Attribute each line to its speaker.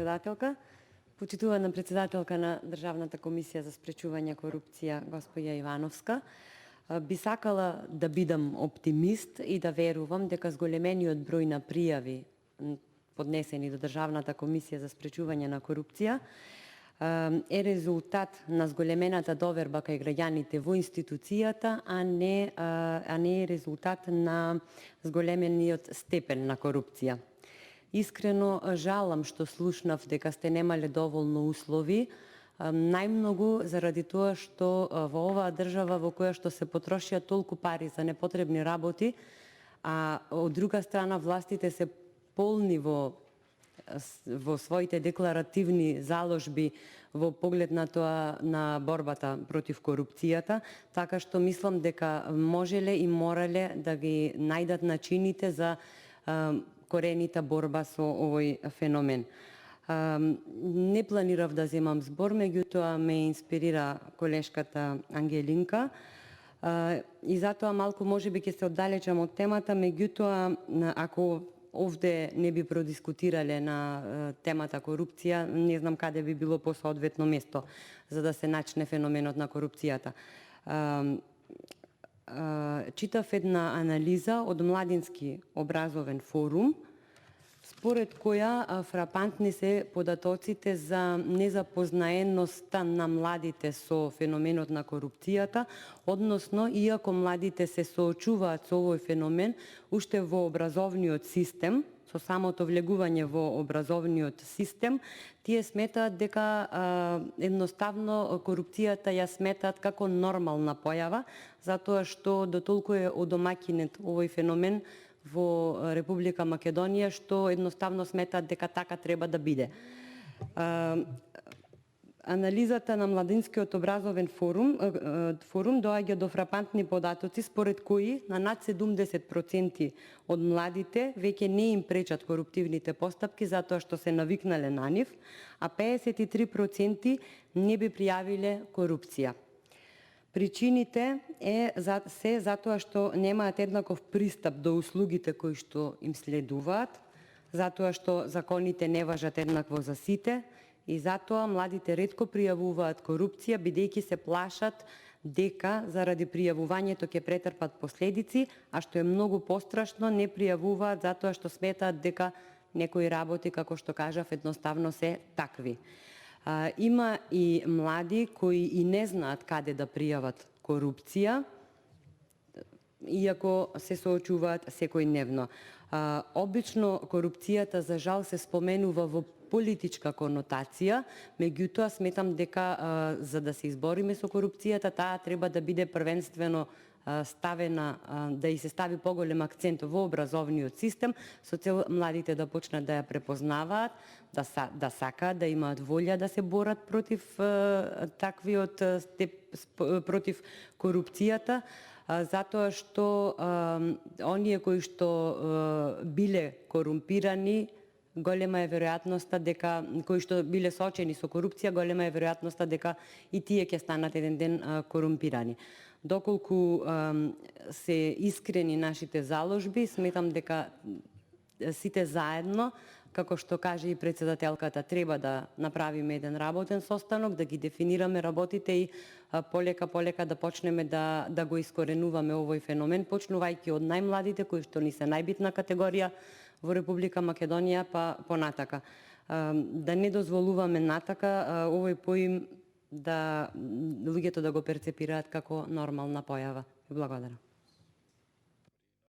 Speaker 1: председателка. Почитувана председателка на Државната комисија за спречување корупција, госпоѓа Ивановска, би сакала да бидам оптимист и да верувам дека зголемениот број на пријави поднесени до Државната комисија за спречување на корупција е резултат на зголемената доверба кај граѓаните во институцијата, а не е резултат на зголемениот степен на корупција. Искрено жалам што слушнав дека сте немале доволно услови, најмногу заради тоа што во оваа држава во која што се потрошија толку пари за непотребни работи, а од друга страна властите се полни во своите декларативни заложби во поглед на тоа на борбата против корупцијата, така што мислам дека можеле и морале да ги најдат начините за коренита борба со овој феномен. Не планирав да земам збор, меѓутоа ме инспирира колешката Ангелинка и затоа малку можеби ќе се оддалечам од темата, меѓутоа ако овде не би продискутирале на темата корупција, не знам каде би било посоодветно место за да се начне феноменот на корупцијата. Читав една анализа од Младински образовен форум, според која фрапантни се податоците за незапознаеноста на младите со феноменот на корупцијата, односно, иако младите се соочуваат со овој феномен, уште во образовниот систем, со самото влегување во образовниот систем, тие сметаат дека едноставно корупцијата ја сметаат како нормална појава, затоа што дотолку е одомаќинет овој феномен во Република Македонија, што едноставно сметаат дека така треба да биде. Анализата на Младинскиот образовен форум доаѓа до фрапантни податоци според кои на над 70% од младите веќе не им пречат коруптивните постапки затоа што се навикнале на нив, а 53% не би пријавиле корупција. Причините се затоа што немаат еднаков пристап до услугите кои што им следуваат, затоа што законите не важат еднакво за сите и затоа младите ретко пријавуваат корупција, бидејќи се плашат дека заради пријавувањето ќе претрпат последици, а што е многу пострашно, не пријавуваат затоа што сметаат дека некои работи, како што кажав, едноставно се такви. Има и млади кои и не знаат каде да пријават корупција, иако се соочуваат секојдневно. Обично корупцијата за жал се споменува во политичка конотација, меѓутоа сметам дека за да се избориме со корупцијата, таа треба да биде првенствено ставена, да и се стави поголем акцент во образовниот систем, со цел младите да почнат да ја препознаваат, да сакаат, да имаат волја да се борат против против корупцијата, затоа што оние кои што биле корумпирани, голема е веројатноста дека кои што биле соочени со корупција, голема е веројатноста дека и тие ќе станат еден ден корумпирани. Доколку се искрени нашите заложби, сметам дека сите заедно, како што каже и председателката, треба да направиме еден работен состанок, да ги дефинираме работите и полека да почнеме да го искоренуваме овој феномен, почнувајќи од најмладите кои што ни се најбитна категорија во Република Македонија, па понатака. Да не дозволуваме натака овој поим да луѓето да го перцепираат како нормална појава. Благодарам.